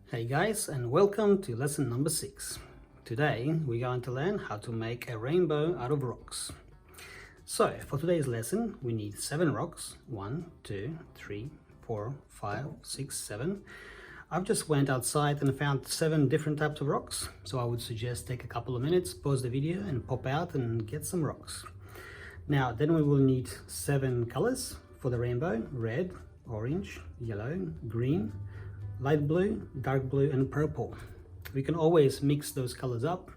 Hey guys, and welcome to lesson number 6. Today we're going to learn how to make a rainbow out of rocks. So for today's lesson we need 7 rocks. 1, 2, 3, 4, 5, 6, 7. I've just went outside and found 7 different types of rocks, so I would suggest take a couple of minutes, pause the video and pop out and get some rocks. Now then we will need 7 colors for the rainbow: red, orange, yellow, green, light blue, dark blue and purple. We can always mix those colors up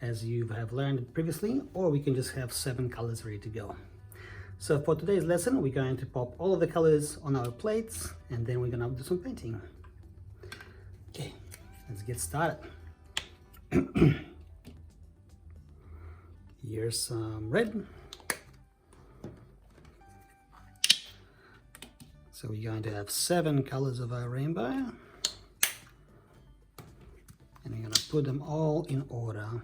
as you have learned previously, or we can just have 7 colors ready to go. So for today's lesson we're going to pop all of the colors on our plates and then we're going to do some painting. Okay, let's get started. Here's some red. So we're going to have 7 colors of our rainbow, and we're going to put them all in order.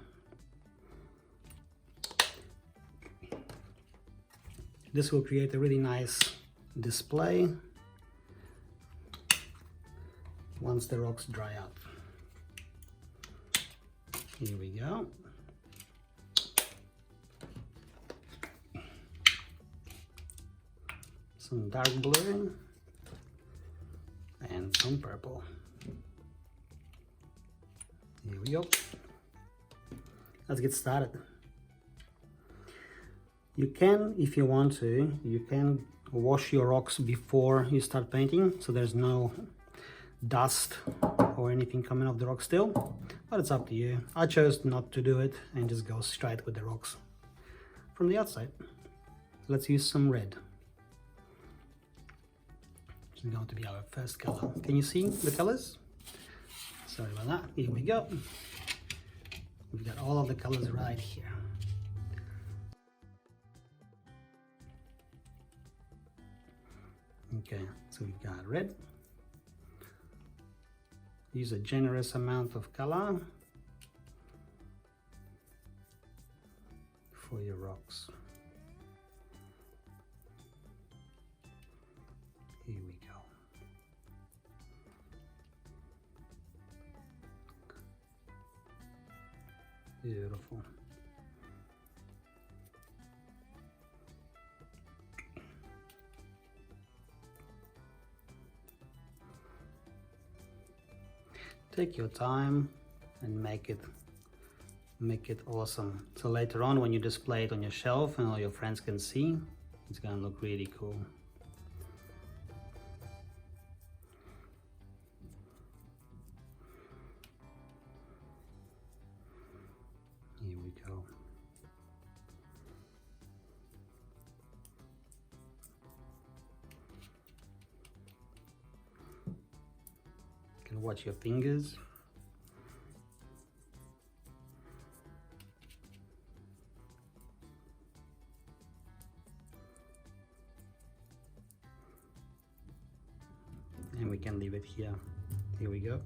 This will create a really nice display once the rocks dry out. Here we go. Some dark blue and some purple. Here we go. Let's get started. You can, if you want to, you can wash your rocks before you start painting, so there's no dust or anything coming off the rock still, but it's up to you. I chose not to do it and just go straight with the rocks from the outside. Let's use some red. This is going to be our first color. Can you see the colors? Sorry about that. Here we go. We've got all of the colors right here. Okay, so we've got red. Use a generous amount of color for your rocks. Here we go. Beautiful. Take your time and make it awesome. So later on when you display it on your shelf and all your friends can see, it's gonna look really cool. Here we go. You can watch your fingers. And we can leave it here. Here we go.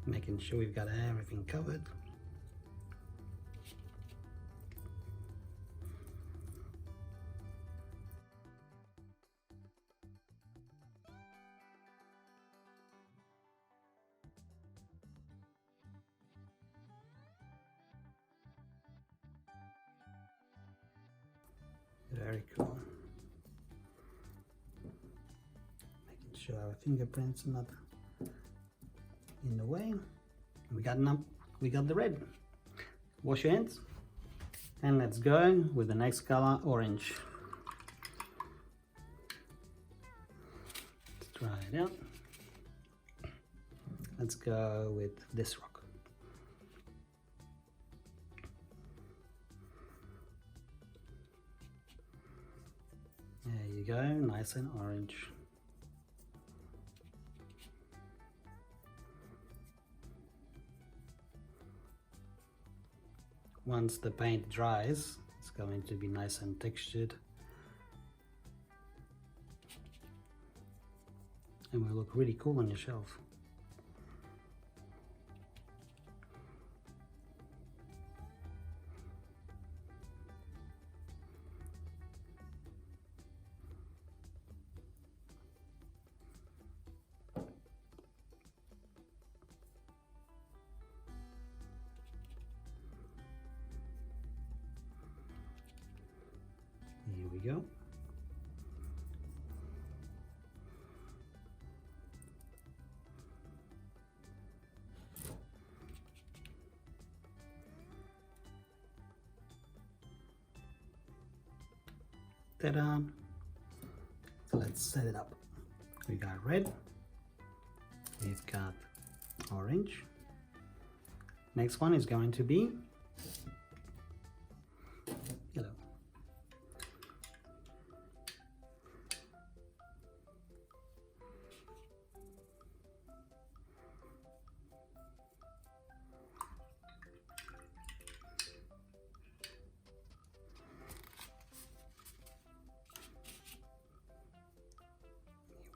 Making sure we've got everything covered. Very cool. Making sure our fingerprints are not in the way. We got the red. Wash your hands and let's go with the next color, orange. Let's try it out. Let's go with this rock. There you go, nice and orange. Once the paint dries, it's going to be nice and textured and will look really cool on your shelf. we go. Ta-da! So let's set it up. We got red, we've got orange. Next one is going to be yellow.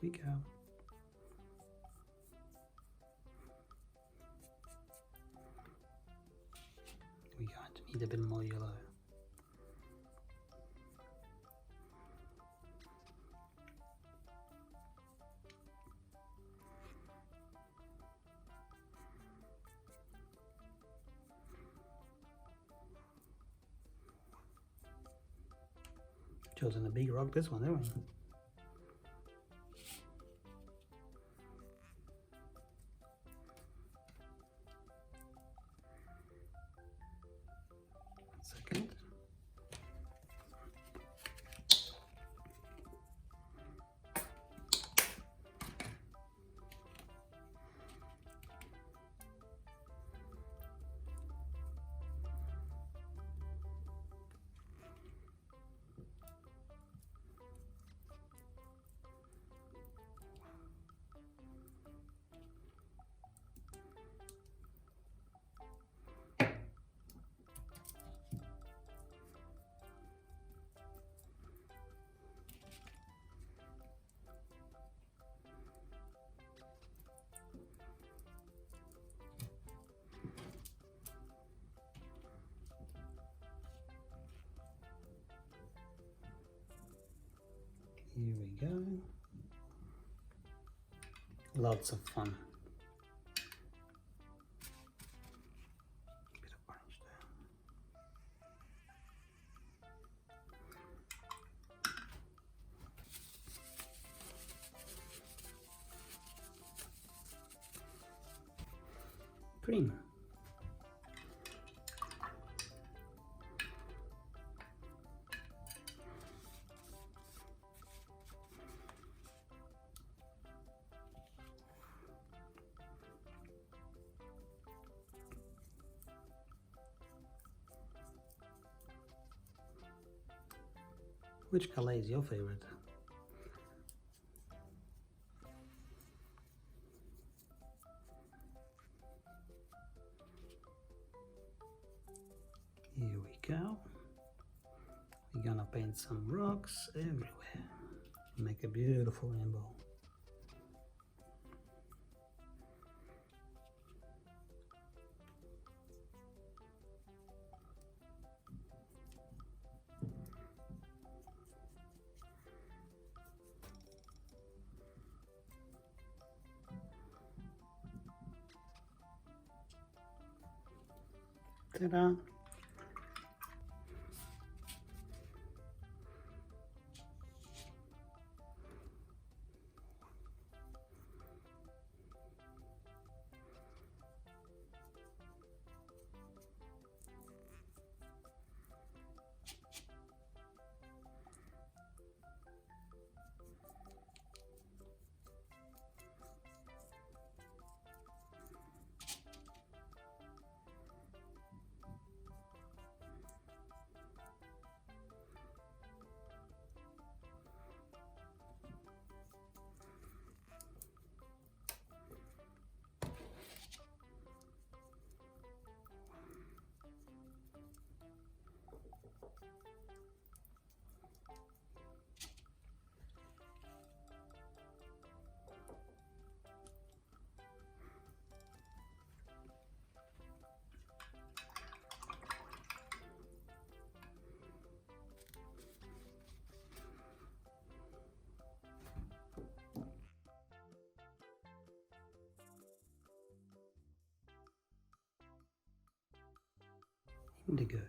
Here we go. We're going to need a bit more yellow. Chosen a big rock, this one, haven't we? Second. Here we go. Lots of fun. Bit of orange there. Green. Which color is your favorite? Here we go. We're gonna paint some rocks everywhere. Make a beautiful rainbow. Ta-da! Indigo.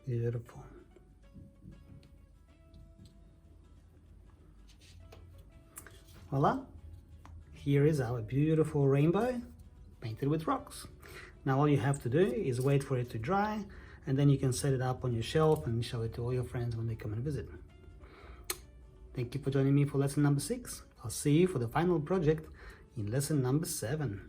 Beautiful. Voila! Here is our beautiful rainbow painted with rocks. Now all you have to do is wait for it to dry, and then you can set it up on your shelf and show it to all your friends when they come and visit. Thank you for joining me for lesson number 6. I'll see you for the final project in lesson number 7.